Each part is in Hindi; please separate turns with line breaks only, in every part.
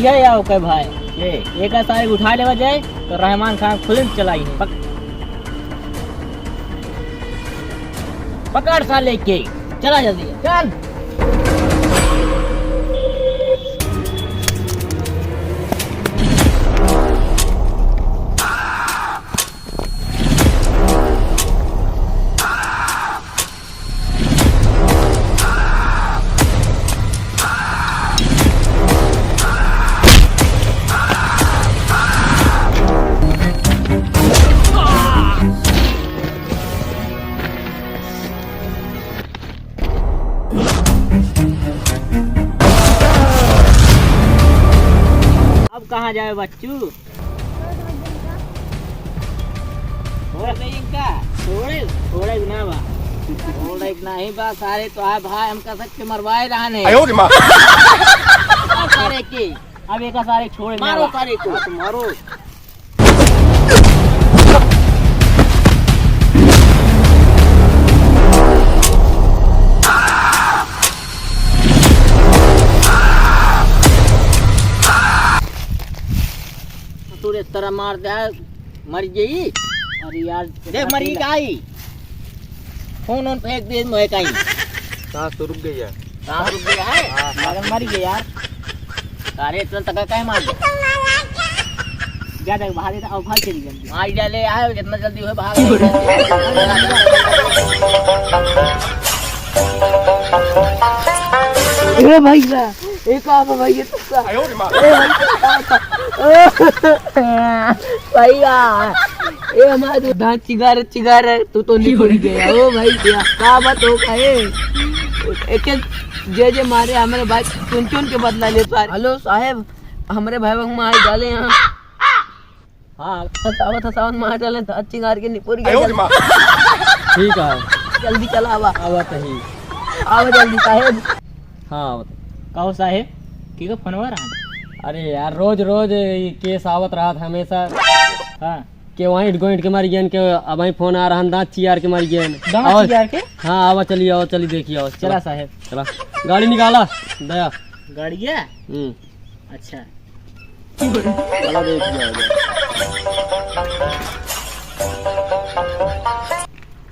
जय आओ के भाई ये एक तारीख उठा लेवा जाए तो रहमान खान फिल्म चलाई है पकड़ सा लेके चला जल्दी चल। अब कहाँ जाए बच्चू? थोड़े ना बा थोड़े नहीं बा सारे तो है भाई हमका सच मरवाए रहने सारे के अब एक सारे छोड़ मारो सारे को मारो। तूने तरह मार दिया मर गई। अरे यार देख मरी गई फोन ऑन फेंक दे मैं कहीं
सांस तो रुक गई है।
सांस रुक गया है मगर मर गई यार। अरे इतना तक कहीं मार दे ज्यादा भाग और भाग चली जल्दी मार डाले आए जितना जल्दी हो भाग। ए भाई साहब एक आप भाई ये तुक्का भैया ए हमारे दांत चिगार तू तो निकल गया ओ भाई क्या बात हो गए एक जे मारे हमारे भाई चुन के बदला ले पार। हेलो साहब हमारे भाई बहन मार डाले यहाँ। हाँ सावन मार डाले दांत चिगार के निपुर गया।
ठीक है
जल्दी चला आवा जल्दी साहेब।
हाँ
कहो साहेब की का फोन रहा।
अरे यार रोज ये केस आवत रहा था हमेशा।
हाँ
के वहीं गोइंट के मारी गेन के अब वहीं फोन आ रहा दांत चियार के मारी गेन
के।
हाँ आवा चलिए देखिए आओ
चला साहेब
चला गाड़ी निकाला दया
गाड़ी है। अच्छा
चला देखिए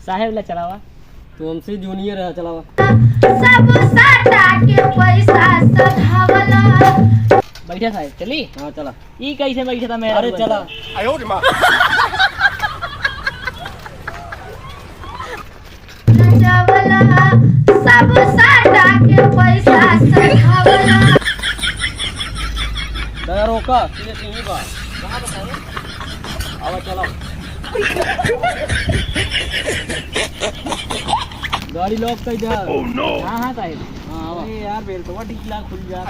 साहेब ला चलावा
तू हमसे जूनियर है चलावा।
सब साटा के पैसा सधावला
बैठा साहेब चली।
हाँ चला
ई कैसे बैठा था मेरा?
अरे चला
नचावला सब साटा के पैसा सधावला।
दया रोका सीधे सीधी बात
कहाँ बताए?
आवा चला गाड़ी लॉक कर जा।
हाँ साहेब
हाँ आवा।
अरे यार बेल तो ढीला खुल जा।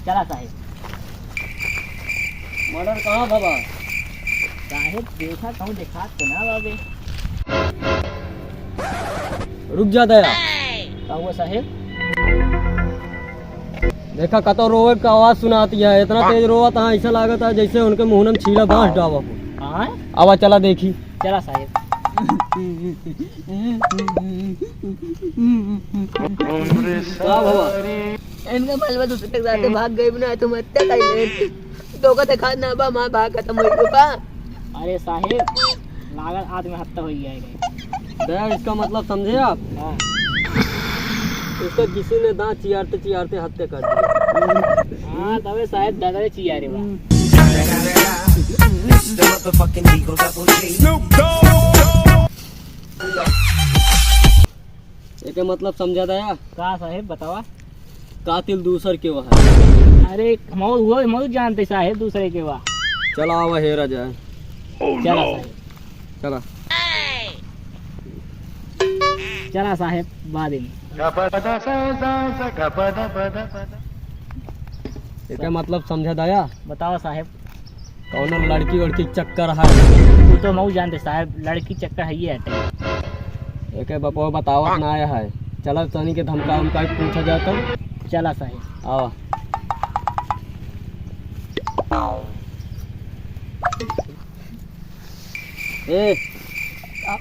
चला साहेब
मर्डर कहाँ बाबा?
साहेब देखा कहूँ देखा तो ना बाबे।
रुक जा दया
क्या हुआ साहेब?
देखा कतो रोवे का आवाज सुनाती है इतना तेज रोवा था ऐसा लागत है जैसे उनके मुंह में छीला बांस डावा हो।
हाँ
आवा चला देखी
चला साहेब।
क्या बाबा
इनका मालवा दूसरे के साथ भाग गए बिना तुम हत्या कर ले तो का देखा ना बा मां भाग खत्म हो गया पा। अरे साहेब लागत आदमी हत्या हो जाएगा।
दया इसका मतलब समझे आप?
हाँ
उसका किसी ने दांत चियारते हत्या कर दी।
हाँ तबे शायद दादा चिया रे बा।
एक मतलब समझा दया
कहा साहेब बतावा?
कातिल दूसर के वह है।
अरे मौत जानते साहेब दूसरे के वाह।
चला आवा हेरा जाए।
चला साहेब
चला
चला साहेब बाद में।
एक मतलब समझा दया
बताओ साहेब।
कौन लड़की चक्कर है?
वो तो मऊ जानते साहब लड़की चक्कर है ये हटे।
एक बपो बतावत ना आया है। चला तनी के धमका पूछा जाता।
चला साहेब
आवा ए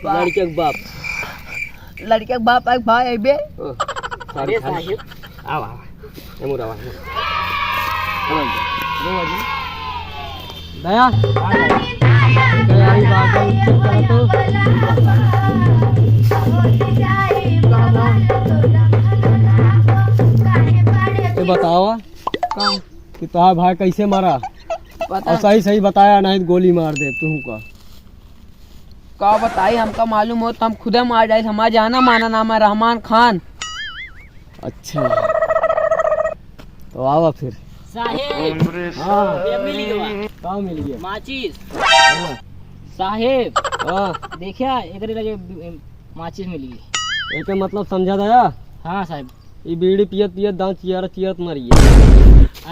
लड़के के बाप
लड़के के बाप आए भाई आई बे
अरे साहिब आवा ए मुरा आवा दया तैयारी बागल चेक करा तो ये बतावा कि तुम्हारा भाई कैसे मारा
पता
और सही सही बताया नहीं तो गोली मार दे तू का
बताई हमका मालूम हो तो हम खुदे मार जाए हमारा जाना माना नाम है रहमान खान।
अच्छा तो आवा फिर
साहेब
हाँ
ये मिली गवा
कहाँ मिल गया
माचिस
हाँ,
साहेब
हाँ
देखिया एकरे लगे माचिस मिली गई।
एक मतलब समझा दया
हाँ साहेब
ये बीड़ी पियत पियत दांत चियत मरिए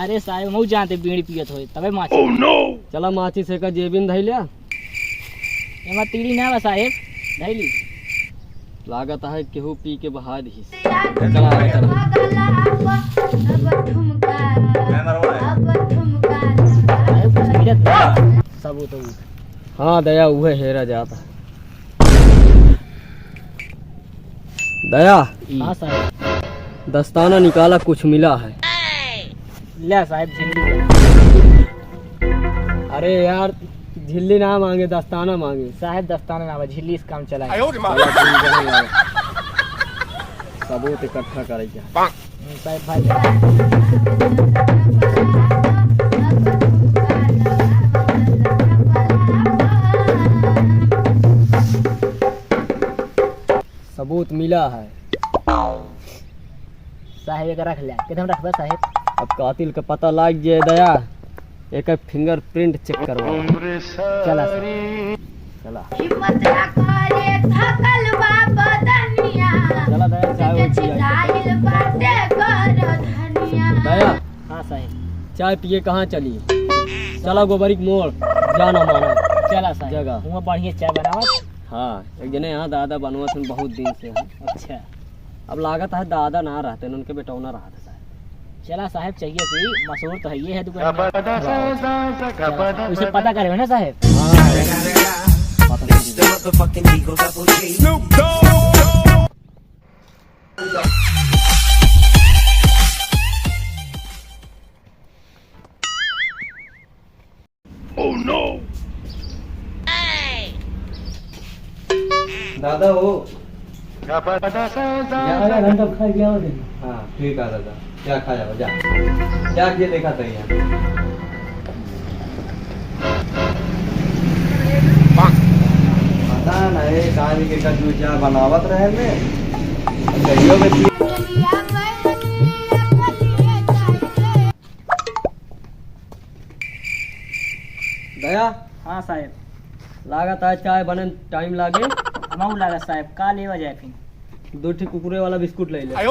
अरे साहेब हम जानते बीड़ी पियत होए तबे माचिस
चला माची से का जेबिन धई लिया
एमा तीड़ी ना बा साहेब धैली
लागत है केहू पी के बहा दी
साहेब कुछ मिलत नहीं सबूत हो
हाँ दया उहे हेरा जाता दया
हाँ साहेब
दस्ताना निकाला कुछ मिला है
ले साहेब जिंदगी
अरे यार झिल्ली ना मांगे दस्ताना मांगे
साहेब दस्ताना ना बा झिल्ली इस काम चला
सबूत इकट्ठा करेगा
साहेब भाई
सबूत मिला है
साहेब एक रख ले किधर रखबा साहेब
अब कातिल का पता लग जाए दया एक फिंगरप्रिंट चेक करवा
चला साहेब
चला
हिम्मत ना करे थकल बा बदनिया
चला दया चाय और पिया
चिल्लाइल बाटे कर धनिया
दया
हाँ साहेब
चाय पिए कहाँ चली चला गोबरी के मोड़ जाना माना
चला साहेब
जगह।
वहाँ बढ़िया चाय बनावत
हाँ एक जने यहाँ दादा बनवा थे बहुत दिन से हैं।
अच्छा
अब लागत है दादा ना रहते हैं उनके बेटौना रहा था शायद।
चला साहेब चाहिए कि मशहूर तो है ये है दुकान में। चला, उसे पता करे ना साहेब
दादा हो
घंटा खा गया
हाँ ठीक है दादा क्या खा जाओ जा ये देखा था यहाँ पता नहीं कहानी के कद्दू क्या बनावत रहे में कहियो में दया
हाँ साहेब
लागत है चाय बने टाइम लागे
मऊ लगा साहेब का लेवा जाए फिर
दो ठीक कुकुरे वाला बिस्कुट ले ले अरे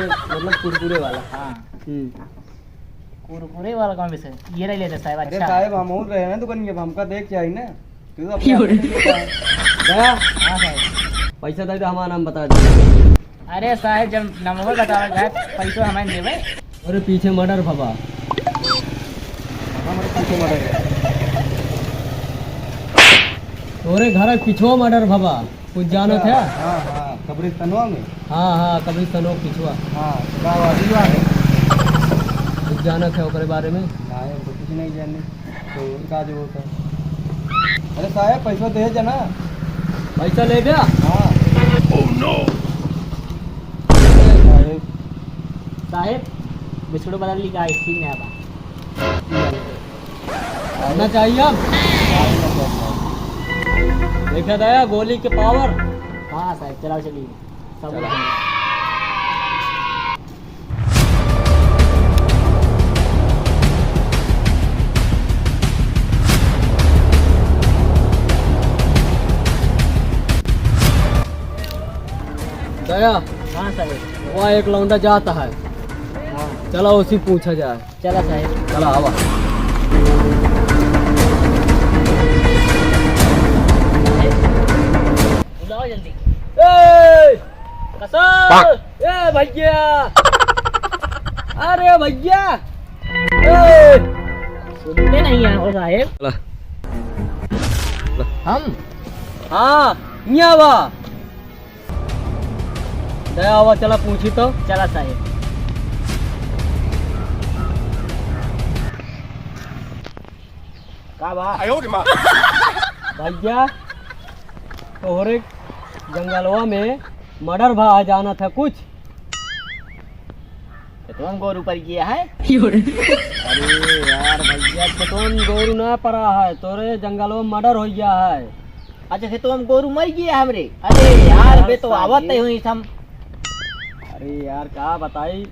मतलब कुरकुरे वाला
हाँ
हम्म
कुरकुरे वाला कौन विषय ये ले लेते साहेब
अरे
अच्छा
साहब हम और रहे ना दुकान के हमका देख चाहिए ना तू तो अपने दया
हाँ साहेब
पैसा दे दे हमारा नाम बता दे
अरे साहेब जब नंबर बतावा जाए पैसा हमें देवे
अरे पीछे मर्डर भबा हमारे पीछे मर्डर तोरे घर पिछुआ मर्डर भबा कुछ जानो था
हाँ हाँ कब्रिस्तानवा में
हाँ हाँ कभी सनो पिछुआ
हाँ गाँव है
कुछ जाना था ओकरे बारे में
नहीं तो कुछ नहीं जाने तो उनका जो होता अरे साहब पैसा दे जना
पैसा ले गया
हाँ
साहेब बिस्कुट बदल ली का ठीक नहीं आवा
आना चाहिए अब देखा दया गोली के पावर
हाँ साहेब चलाओ चलिए सब
चला। दया
हाँ साहेब
वहाँ एक लौंडा जाता है
हाँ
चलो उसी पूछा जाए
चला साहेब
चला आवा
बुलाओ जल्दी
ए
कसम
ए भैया अरे भैया ए
सुनते नहीं हैं वो साहेब हम
हाँ यहाँ बा
दया आवा चला पूछी तो।
चला साहेब। का बा
भैया तोहरे जंगलवा में मर्डर भा जाना था कुछ।
कौन गोरू पर किया है?
अरे यार भैया कौन गोरू ना पड़ा है, तोरे जंगलवा में मर्डर हो गया है।
अच्छा तो हम गोरू मर गया हमरे। अरे यार बे तो आवत नहीं हुई हम।
अरे यार क्या बताई,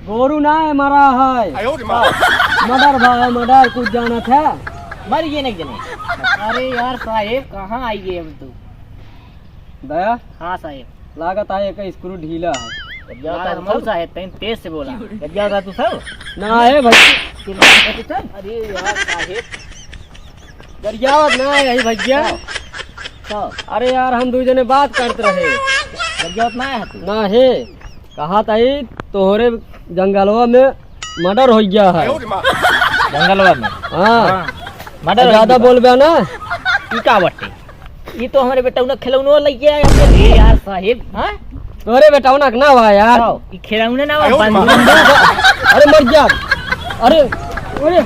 गोरू ना है मरा है, मर्डर भा है, मर्डर कुछ जाना था।
मर गए नहीं जने। अरे यार साहेब कहाँ आई गए हम तो?
दया
हाँ साहेब।
लागत है एक स्क्रू ढीला है।
साहेब तैन तेज से बोला। तू सब
ना है भैया।
अरे यार साहेब
गरियावत ना है यही भैया। अरे यार हम दो जने बात करते रहे।
गरियावत ना है तू?
ना है, कहा था तोहरे जंगलवा में मर्डर हो गया है।
जंगलवा में?
हाँ
मर्डर
ज्यादा बोल बे ना।
ई का बटे? ई तो हमारे बेटा उन्हें खिलौना लग गया है। अरे यार साहेब हाँ
तोरे बेटा उनक ना भाई यार।
ई खिलौना ना
अरे मर गया। अरे अरे